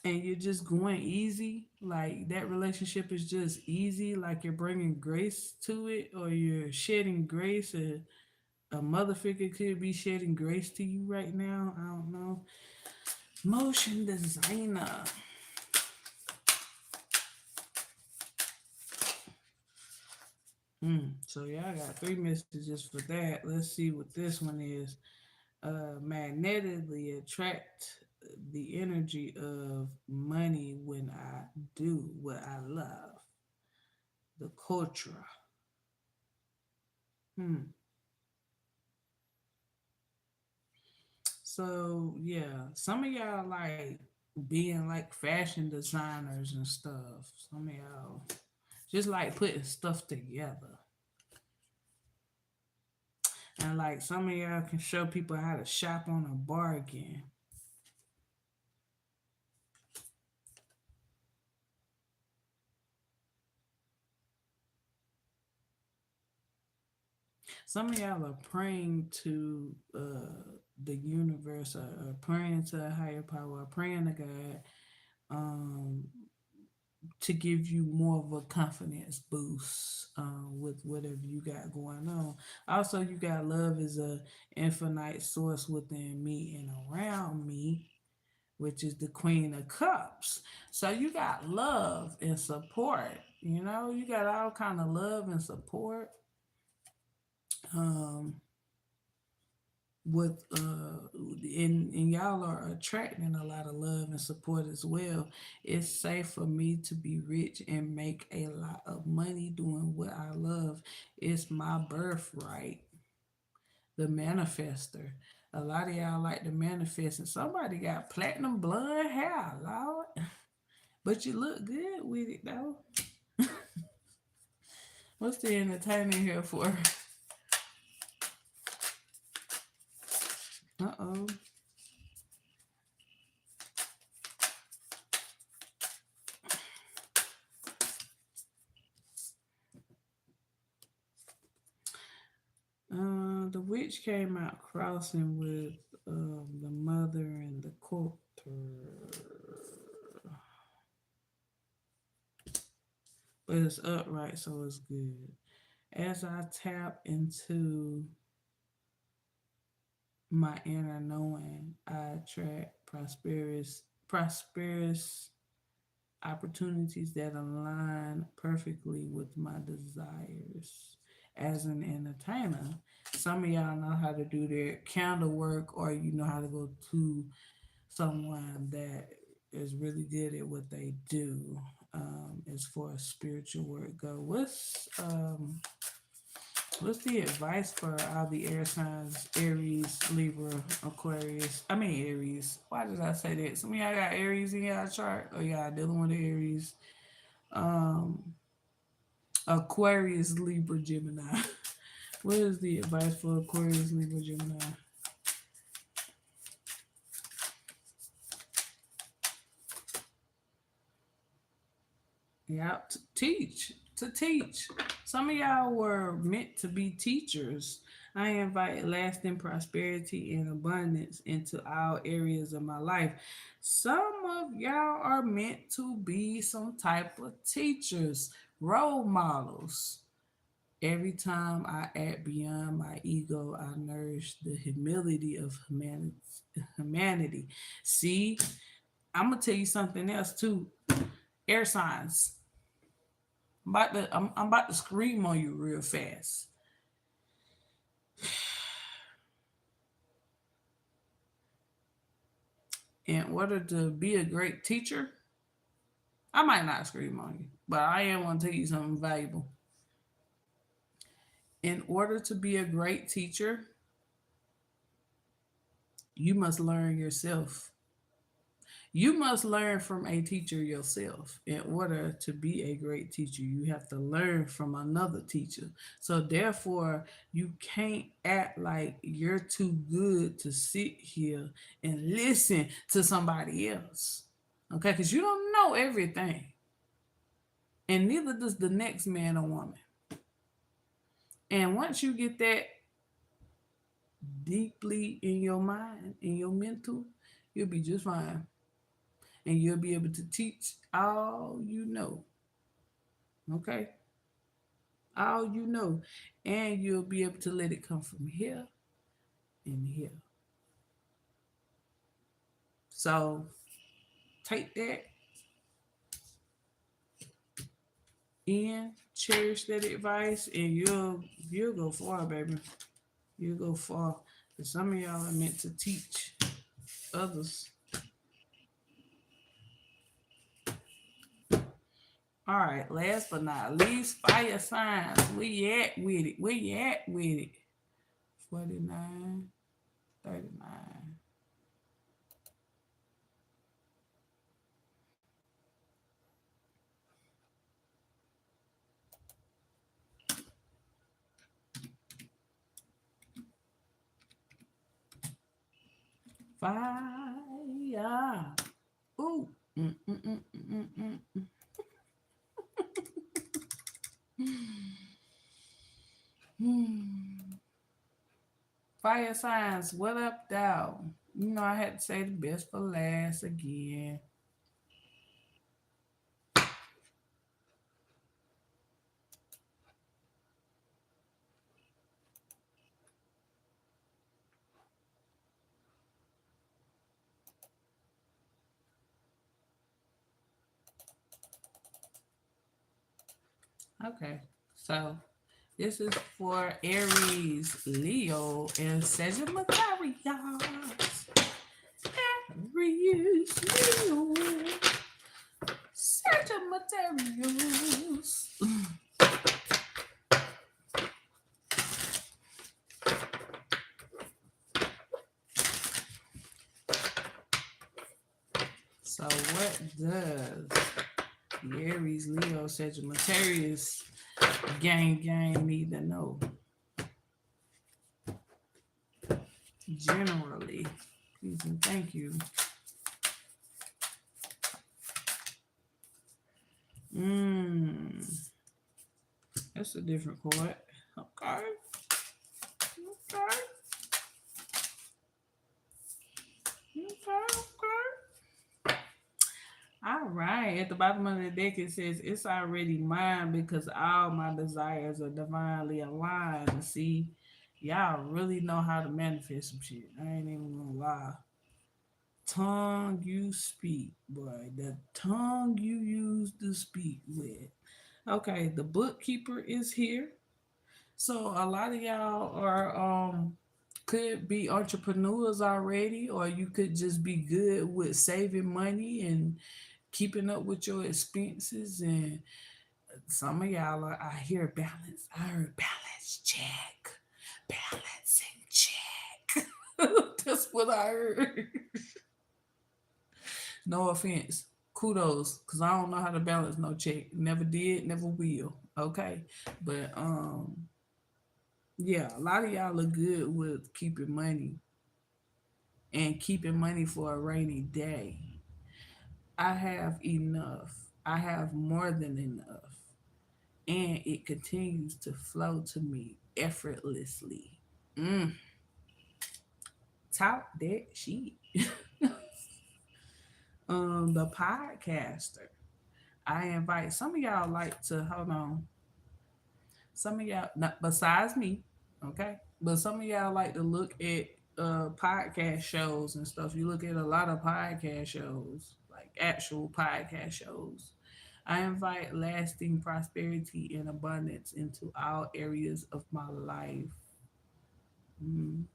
and you're just going easy. Like that relationship is just easy, like you're bringing grace to it or you're shedding grace. A mother figure could be shedding grace to you right now. I don't know. Motion designer. So yeah, I got three messages for that. Let's see what this one is. Magnetically attract the energy of money when I do what I love. The culture. Hmm. So yeah, some of y'all like being like fashion designers and stuff. Some of y'all just like putting stuff together. And like some of y'all can show people how to shop on a bargain. Some of y'all are praying to the universe, or praying to a higher power, or praying to God, um, to give you more of a confidence boost, with whatever you got going on. Also, you got love is a infinite source within me and around me, which is the Queen of Cups. So you got love and support. You know, you got all kind of love and support. Um, with and y'all are attracting a lot of love and support as well. It's safe for me to be rich and make a lot of money doing what I love. It's my birthright. The manifester. A lot of y'all like to manifest, and somebody got platinum blonde hair, Lord. But you look good with it though. What's the entertainment here for? Uh-oh. The witch came out crossing with the mother and the quarter, but it's upright, so it's good. As I tap into my inner knowing, I attract prosperous opportunities that align perfectly with my desires. As an entertainer, some of y'all know how to do their candle work, or you know how to go to someone that is really good at what they do, as far as spiritual work go. What's the advice for all the air signs? Aries, Libra, Aquarius. I mean Aries. Why did I say that? Some of y'all got Aries in y'all chart, or y'all dealing with Aries. Um, Aquarius, Libra, Gemini. What is the advice for Aquarius, Libra, Gemini? Yeah, to teach. To teach. Some of y'all were meant to be teachers. I invite lasting prosperity and abundance into all areas of my life. Some of y'all are meant to be some type of teachers, role models. Every time I act beyond my ego, I nourish the humility of humanity. See, I'm gonna tell you something else too. Air signs. I'm about to scream on you real fast. In order to be a great teacher, I might not scream on you, but I am going to tell you something valuable. In order to be a great teacher, you must learn yourself. You must learn from a teacher yourself. In order to be a great teacher, you have to learn from another teacher. So, therefore, you can't act like you're too good to sit here and listen to somebody else. Okay? Because you don't know everything. And neither does the next man or woman. And once you get that deeply in your mind, in your mental, you'll be just fine. And you'll be able to teach all you know. Okay? All you know. And you'll be able to let it come from here and here. So take that in, cherish that advice, and you'll go far, baby. You'll go far. Because some of y'all are meant to teach others. All right, last but not least, fire signs. Where you at with it? Where you at with it? 49, 39. Fire. Ooh. Mm, mm, mm, mm, mm, mm. Hmm. Fire signs, what up, though? You know, I had to say the best for last again. Okay, so this is for Aries, Leo, and Sagittarius. Aries, Leo, Sagittarius. So, what does the Aries, Leo, Sagittarius gang need to know generally? Please and thank you. Mmm, that's a different chord. Okay, okay, okay. All right. At the bottom of the deck, it says, "It's already mine because all my desires are divinely aligned." See, y'all really know how to manifest some shit. I ain't even gonna lie. Tongue you speak, boy. The tongue you use to speak with. Okay, the bookkeeper is here. So a lot of y'all are could be entrepreneurs already, or you could just be good with saving money and keeping up with your expenses. And some of y'all are, I hear balance. I heard balance check. Balancing check. That's what I heard. No offense. Kudos. Cause I don't know how to balance no check. Never did, never will. Okay. But yeah, a lot of y'all are good with keeping money and keeping money for a rainy day. I have enough. I have more than enough. And it continues to flow to me effortlessly. Mm, talk that shit. The podcaster. I invite some of y'all like to hold on. Some of y'all, not besides me, okay, but some of y'all like to look at podcast shows and stuff. You look at a lot of podcast shows, like actual podcast shows. I invite lasting prosperity and abundance into all areas of my life. Mm.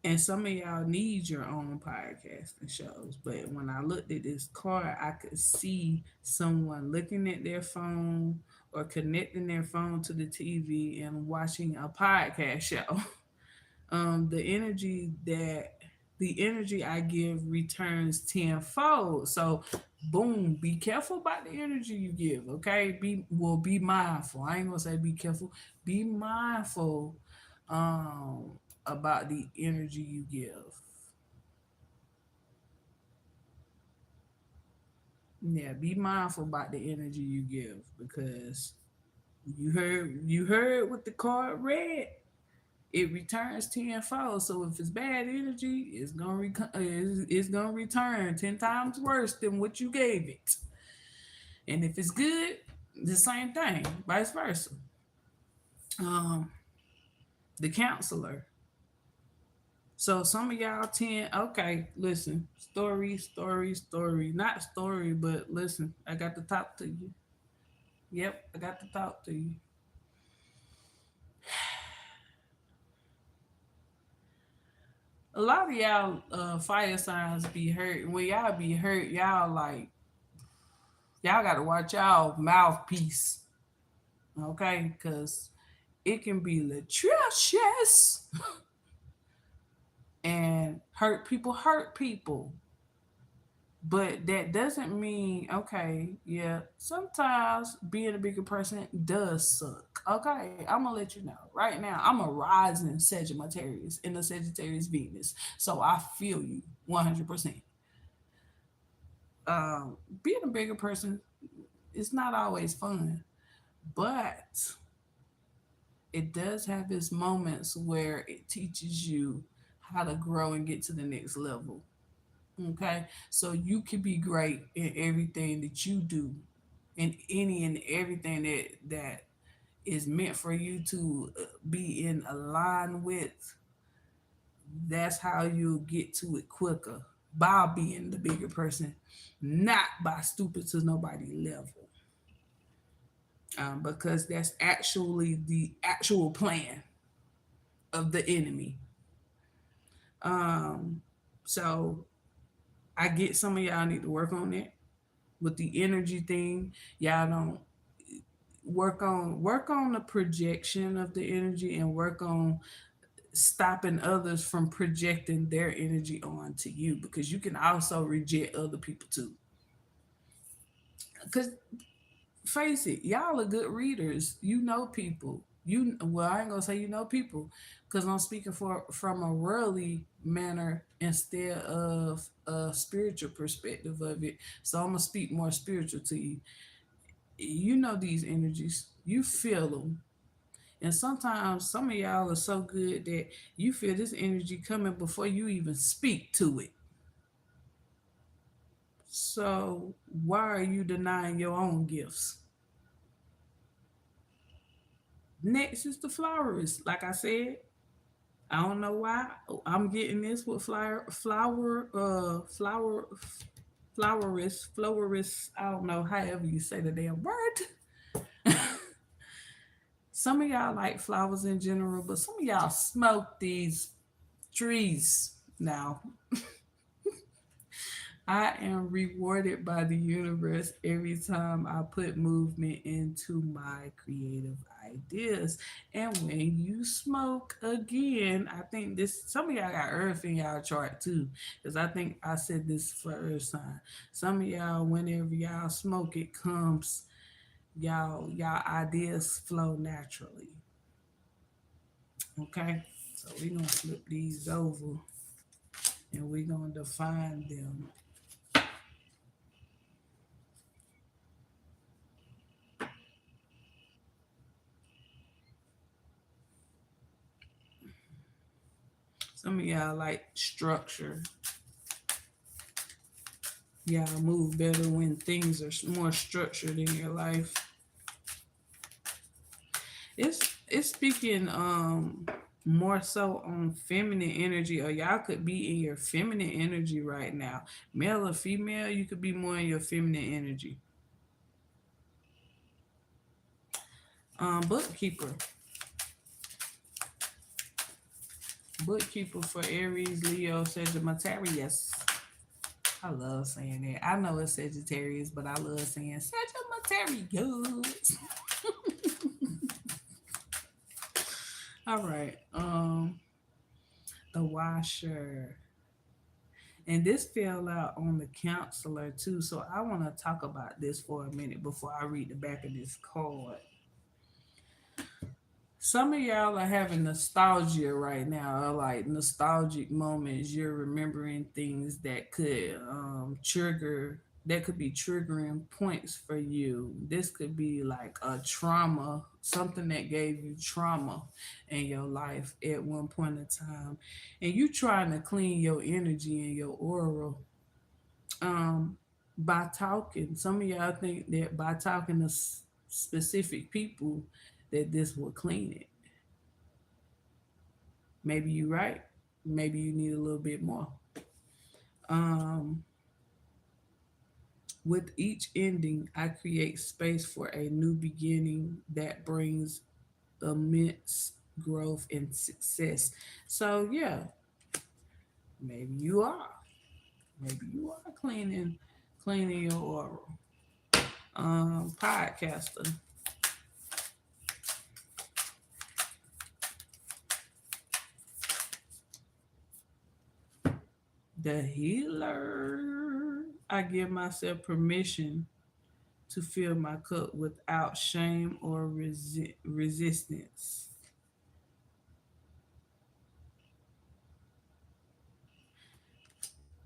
And some of y'all need your own podcasting shows. But when I looked at this card, I could see someone looking at their phone or connecting their phone to the TV and watching a podcast show. The energy I give returns tenfold. So boom, be careful about the energy you give, okay? Be mindful. I ain't gonna say be careful, be mindful um about the energy you give. Yeah, be mindful about the energy you give because you heard what the card read. It returns tenfold. So if it's bad energy, it's gonna return 10 times worse than what you gave it. And if it's good, the same thing, vice versa. Um, the counselor. So some of y'all tend, okay, listen, story, not story, but listen, I got to talk to you. Yep, I got to talk to you. A lot of y'all fire signs be hurt. When y'all be hurt, y'all like y'all got to watch y'all mouthpiece, okay? Because it can be atrocious and hurt people. But that doesn't mean, okay, yeah, sometimes being a bigger person does suck. Okay, I'm gonna let you know right now. I'm a rising Sagittarius in the Sagittarius Venus. So I feel you 100%. Um, Being a bigger person, it's not always fun, but it does have its moments where it teaches you how to grow and get to the next level. Okay, so you can be great in everything that you do, in any and everything that is meant for you to be in align with. That's how you'll get to it quicker, by being the bigger person, not by stupid to nobody level. Because that's actually the actual plan of the enemy. Um, so I get some of y'all need to work on that with the energy thing. Y'all don't work on the projection of the energy, and work on stopping others from projecting their energy onto you, because you can also reject other people too. Because face it, y'all are good readers. You know people. I ain't gonna say you know people, because I'm speaking for from a worldly manner instead of a spiritual perspective of it. So I'm gonna speak more spiritual to you. You know these energies. You feel them. And sometimes some of y'all are so good that you feel this energy coming before you even speak to it. So why are you denying your own gifts? Next is the florist. Like I said, I don't know why I'm getting this with florist. I don't know however you say the damn word. Some of y'all like flowers in general, but some of y'all smoke these trees. Now, I am rewarded by the universe every time I put movement into my creative ideas. And when you smoke again, I think this some of y'all got earth in y'all chart too. Because I think I said this for earth sign. Some of y'all, whenever y'all smoke, it comes, y'all ideas flow naturally. Okay? So we're gonna flip these over and we're gonna define them. Some of y'all like structure. Y'all move better when things are more structured in your life. It's speaking more so on feminine energy, or y'all could be in your feminine energy right now. Male or female, you could be more in your feminine energy. Bookkeeper. Bookkeeper for Aries, Leo, Sagittarius. I love saying that. I know it's Sagittarius, but I love saying Sagittarius. All right. The washer. And this fell out on the counselor too. So I want to talk about this for a minute before I read the back of this card. Some of y'all are having nostalgia right now, like nostalgic moments. You're remembering things that could trigger, that could be triggering points for you. This could be like a trauma, something that gave you trauma in your life at one point in time. And you trying to clean your energy and your aura um, by talking. Some of y'all think that by talking to specific people that this will clean it. Maybe you're right. Maybe you need a little bit more. Um, with each ending, I create space for a new beginning that brings immense growth and success. So yeah, maybe you are. Maybe you are cleaning your aura. Podcaster. The healer. I give myself permission to fill my cup without shame or resistance.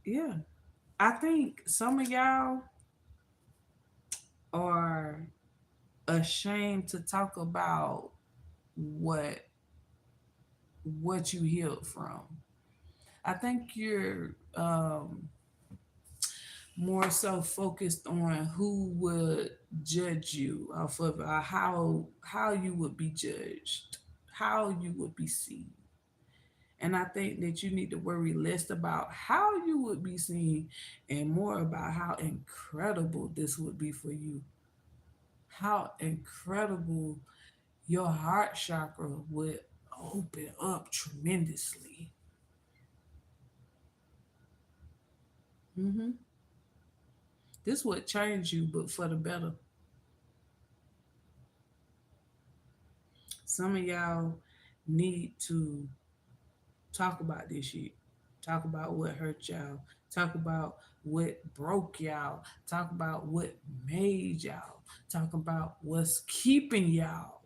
Yeah. I think some of y'all are ashamed to talk about what you healed from. I think you're more so focused on who would judge you off of how you would be judged, how you would be seen. And I think that you need to worry less about how you would be seen and more about how incredible this would be for you. How incredible your heart chakra would open up tremendously. hmm This would change you, but for the better. Some of y'all need to talk about this shit. Talk about what hurt y'all. Talk about what broke y'all. Talk about what made y'all. Talk about what's keeping y'all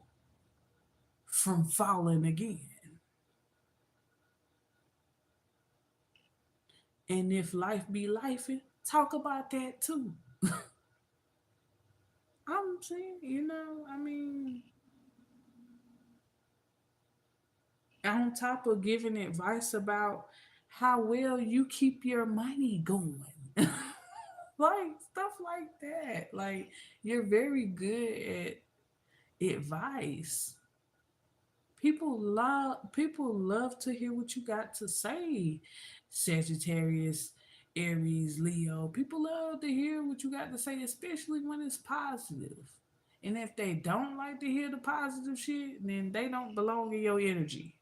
from falling again. And if life be life, talk about that too. I'm saying, I mean, on top of giving advice about how well you keep your money going. Like stuff like that. Like you're very good at advice. People love to hear what you got to say. Sagittarius, Aries, Leo. People love to hear what you got to say, especially when it's positive. And if they don't like to hear the positive shit, then they don't belong in your energy.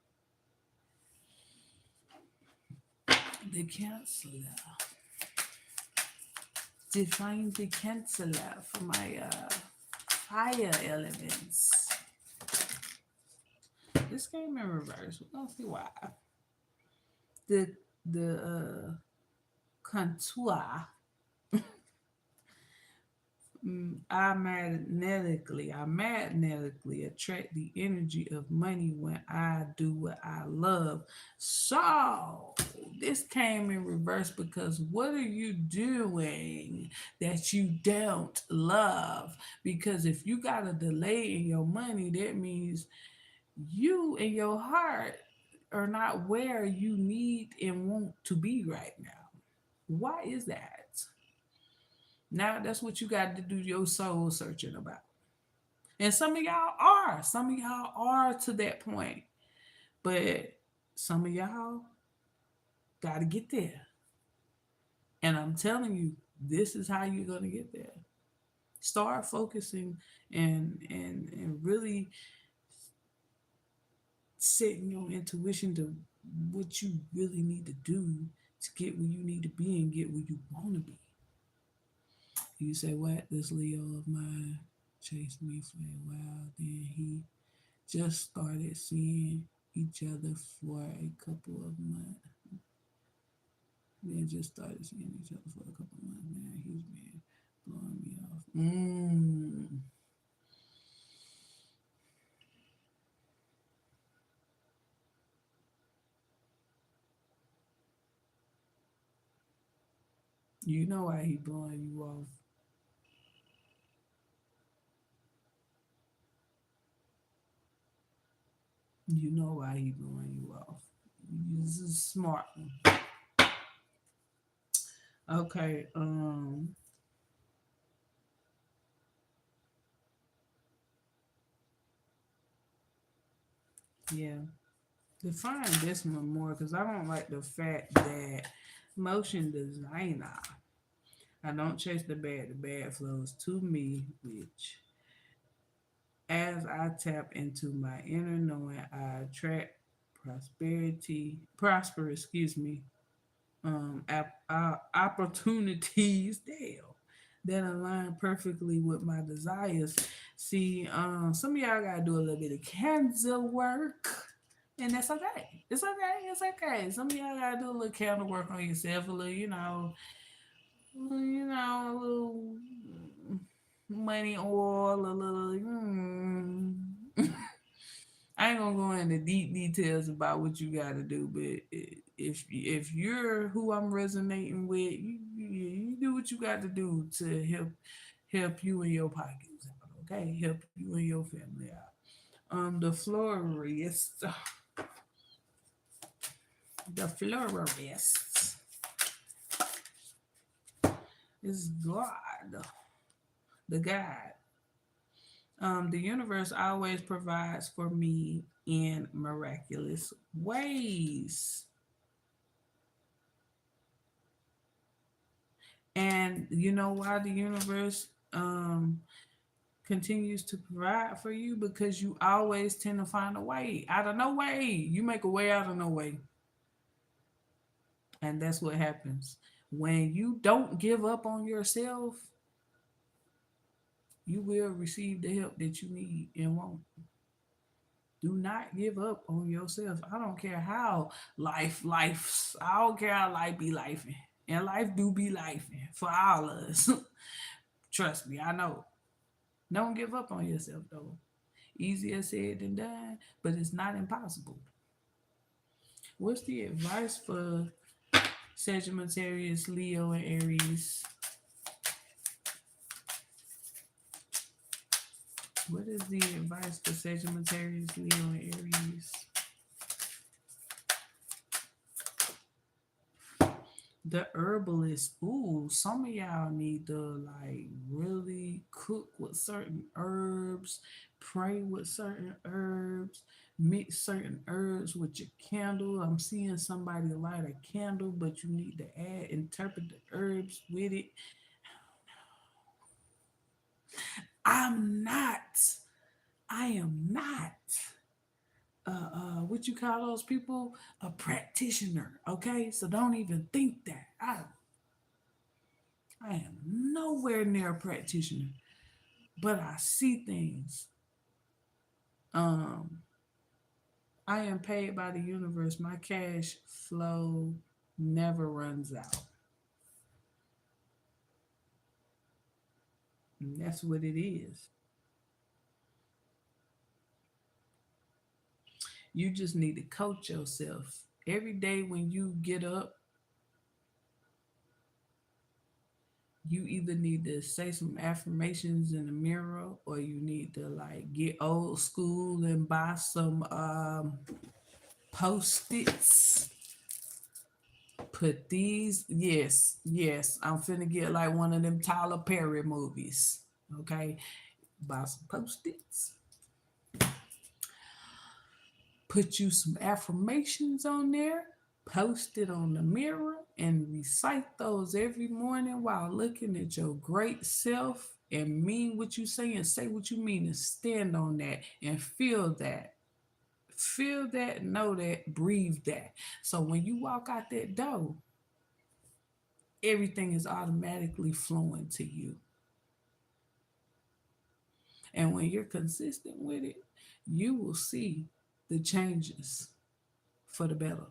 The Canceller. Define the Canceller for my fire elements. This came in reverse. We're gonna see why. The contour. I magnetically attract the energy of money when I do what I love. So this came in reverse because what are you doing that you don't love? Because if you got a delay in your money, that means you and your heart are not where you need and want to be right now. Why is that? Now that's what you got to do your soul searching about. And some of y'all are. Some of y'all are to that point. But some of y'all got to get there. And I'm telling you, this is how you're going to get there. Start focusing and really setting your intuition to what you really need to do to get where you need to be and get where you want to be. You say, what? This Leo of mine chased me for a while. Then he just started seeing each other for a couple of months. Then just started seeing each other for a couple of months. Man, he's been blowing me off. You know why he blowing you off. You know why he blowing you off. This is smart one. Okay, yeah. Define this one more because I don't like the fact that motion designer. I don't chase the bad flows to me, which as I tap into my inner knowing, I attract excuse me, opportunities, damn, that align perfectly with my desires. See, some of y'all gotta do a little bit of cancer work. And that's okay. It's okay. It's okay. Some of y'all gotta do a little candle work on yourself, a little, a little money oil, a little. I ain't gonna go into deep details about what you got to do, but if you're who I'm resonating with, you do what you got to do to help you and your pockets out. Okay, help you and your family out. The florist, the florist is God, the God. The universe always provides for me in miraculous ways. And you know why the universe continues to provide for you? Because you always tend to find a way out of no way. You make a way out of no way. And that's what happens. When you don't give up on yourself, you will receive the help that you need and want. Do not give up on yourself. I don't care how I don't care how life be life. And life do be life for all of us. Trust me, I know. Don't give up on yourself though. Easier said than done, but it's not impossible. What's the advice for Sagittarius, Leo, and Aries? What is the advice for Sagittarius, Leo, and Aries? The herbalist. Ooh, some of y'all need to like really cook with certain herbs, pray with certain herbs, mix certain herbs with your candle. I'm seeing somebody light a candle, but you need to interpret the herbs with it. I'm not. I am not. What you call those people? A practitioner. Okay, so don't even think that. I am nowhere near a practitioner, but I see things. Um, I am paid by the universe. My cash flow never runs out. And that's what it is. You just need to coach yourself. Every day when you get up, you either need to say some affirmations in the mirror or you need to like get old school and buy some post-its. Put these, yes, yes. I'm finna get like one of them Tyler Perry movies. Okay. Buy some post-its. Put you some affirmations on there. Post it on the mirror and recite those every morning while looking at your great self and mean what you say and say what you mean and stand on that and feel that. Feel that, know that, breathe that. So when you walk out that door, everything is automatically flowing to you. And when you're consistent with it, you will see the changes for the better.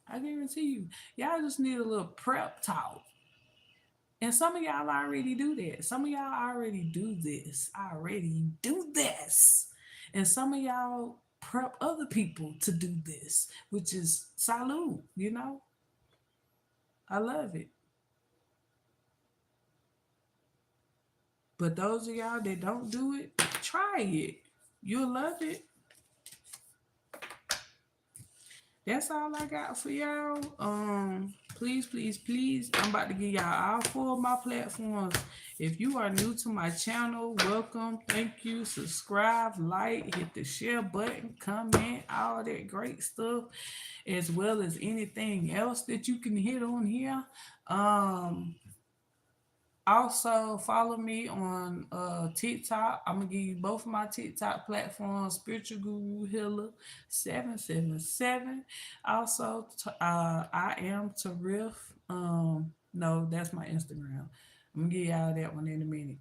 I guarantee you. Y'all just need a little prep talk. And some of y'all already do that. Some of y'all already do this. Already do this. And some of y'all prep other people to do this, which is salute, you know? I love it. But those of y'all that don't do it, try it. You'll love it. That's all I got for y'all. Please, please, please. I'm about to give y'all all four of my platforms. If you are new to my channel, welcome. Thank you. Subscribe, like, hit the share button, comment, all that great stuff, as well as anything else that you can hit on here. Also, follow me on TikTok. I'm gonna give you both of my TikTok platforms, Spiritual Guru Healer 777. Also, I am Tarif. No, that's my Instagram. I'm gonna give y'all that one in a minute.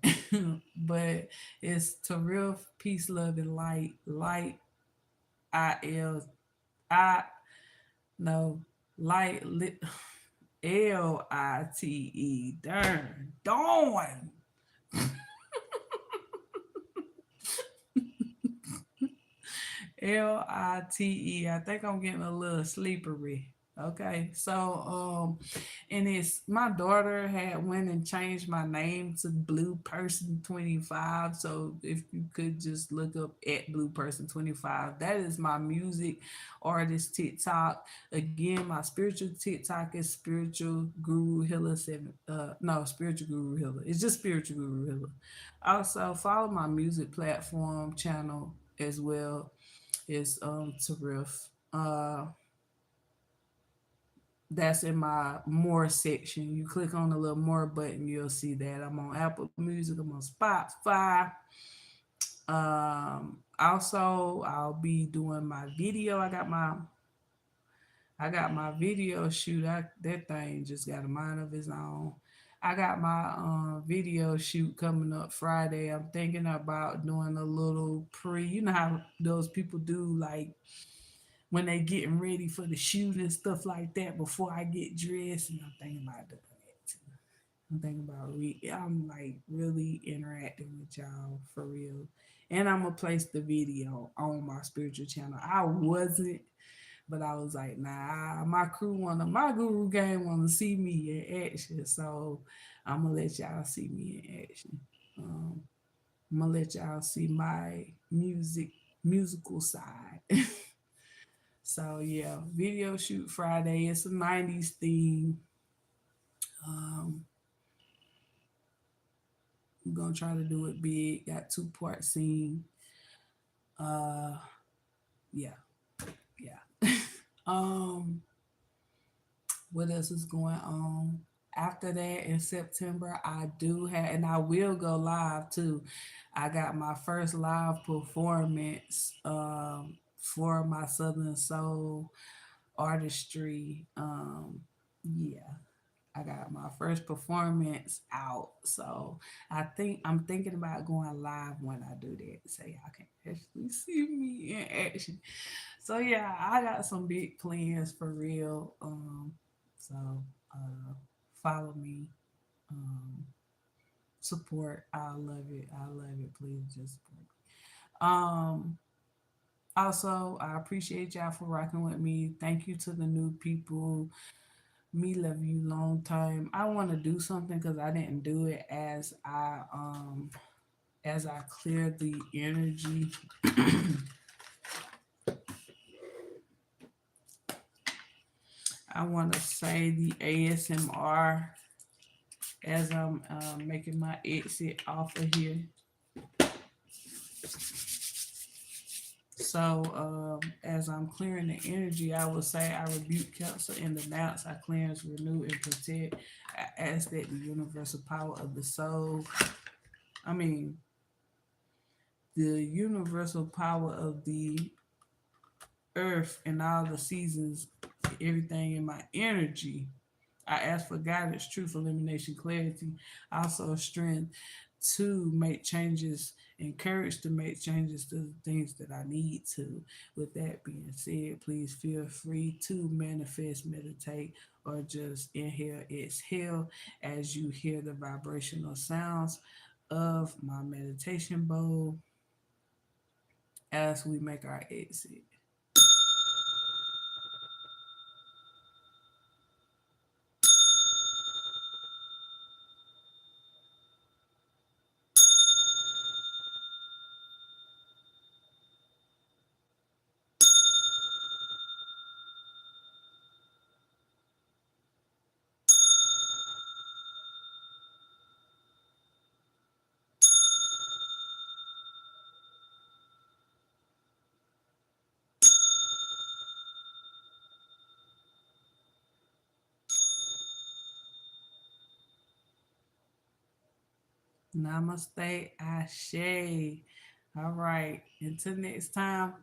But it's Tarif Peace, Love, and Light. Light I no light lit. Lite. Darn. Lite. I think I'm getting a little sleepery. Okay, so and it's my daughter had went and changed my name to Blue Person 25. So if you could just look up at Blue Person 25, that is my music artist TikTok. Again, my spiritual TikTok is Spiritual Guru Hilla Seven. No, Spiritual Guru Hilla. It's just Spiritual Guru Hilla. Also, follow my music platform channel as well. It's Tarif. That's in my more section. You click on the little more button, you'll see that I'm on Apple Music, I'm on Spotify. Also, I'll be doing my video. I got my video shoot. That thing just got a mind of its own. I got my video shoot coming up Friday. I'm thinking about doing a little pre. You know how those people do, like when they getting ready for the shoot and stuff like that before I get dressed, and I'm thinking about doing that too. I'm thinking about I'm like really interacting with y'all for real. And I'm gonna place the video on my spiritual channel. I wasn't, but I was like, nah, my guru gang wanna see me in action. So I'm gonna let y'all see me in action. Um, I'm gonna let y'all see my musical side. So yeah, video shoot Friday. It's a '90s theme. Um, I'm gonna try to do it big. Got two-part scene. Uh, yeah, yeah. um, what else is going on? After that, in September, I do have, and I will go live too. I got my first live performance for my Southern Soul artistry. Yeah, I got my first performance out. So I'm thinking about going live when I do that, so y'all can actually see me in action. So yeah, I got some big plans for real. So uh, follow me, um, support. I love it. I love it. Please just support. Um, Also, I appreciate y'all for rocking with me. Thank you to the new people. Me love you long time. I want to do something because I didn't do it as I clear the energy. I want to say the ASMR as I'm making my exit off of here. So as I'm clearing the energy, I will say I rebuke, cancel, and denounce. I cleanse, renew, and protect. I ask that the universal power of the soul, I mean, the universal power of the earth and all the seasons, everything in my energy. I ask for guidance, truth, illumination, clarity, also strength to make changes and courage to make changes to the things that I need to. With that being said, please feel free to manifest, meditate, or just inhale, exhale as you hear the vibrational sounds of my meditation bowl as we make our exit. Namaste, Ashe. All right. Until next time.